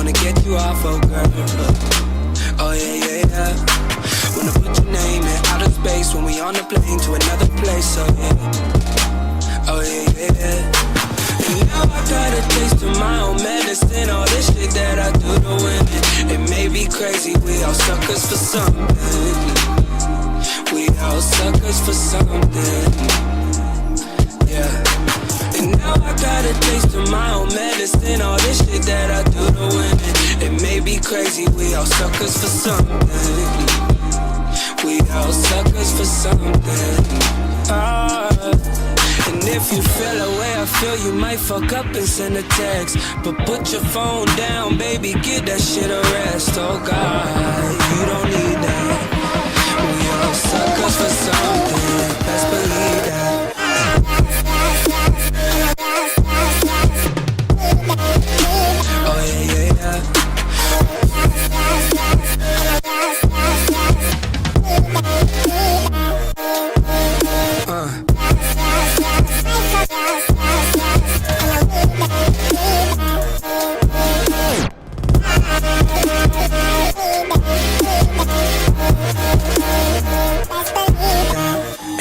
wanna get you off, oh girl. Oh yeah, yeah, yeah. Wanna put your name in outer space when we on a plane to another place, oh yeah. Oh yeah, yeah, yeah. And now I got a taste of my own medicine. All this shit that I do to women, it may be crazy, we all suckers for something. We all suckers for something. Yeah. And now I got a taste of my own medicine. All this shit that I do to women, it may be crazy, we all suckers for something. We all suckers for something. And if you feel the way I feel, you might fuck up and send a text. But put your phone down, baby, give that shit a rest. Oh God, you don't need that. We all suckers for something, best believe that. Oh yeah, yeah, yeah.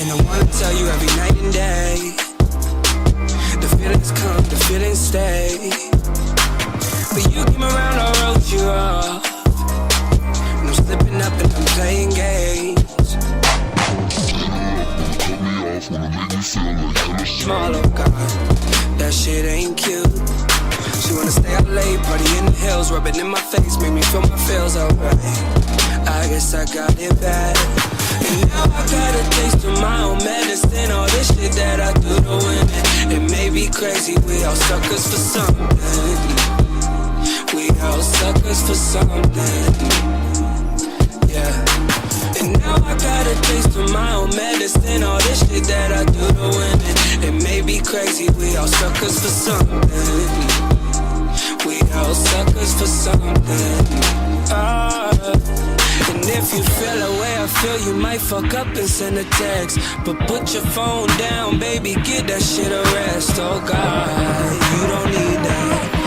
And I wanna tell you every night and day, the feelings come, the feelings stay. But you came around, I wrote you off. And I'm slipping up and I'm playing games. Small, oh God, that shit ain't cute. She wanna stay out late, party in the hills, rubbing in my face, make me feel my feels alright. I guess I got it bad. And now I got a taste of my own medicine. All this shit that I do to women, it may be crazy, we all suckers for something. We all suckers for something. Yeah. And now I got a taste of my own medicine. All this shit that I do to women, it may be crazy, we all suckers for something. We all suckers for something. And if you feel the way I feel, you might fuck up and send a text. But put your phone down, baby, give that shit a rest. Oh God, you don't need that.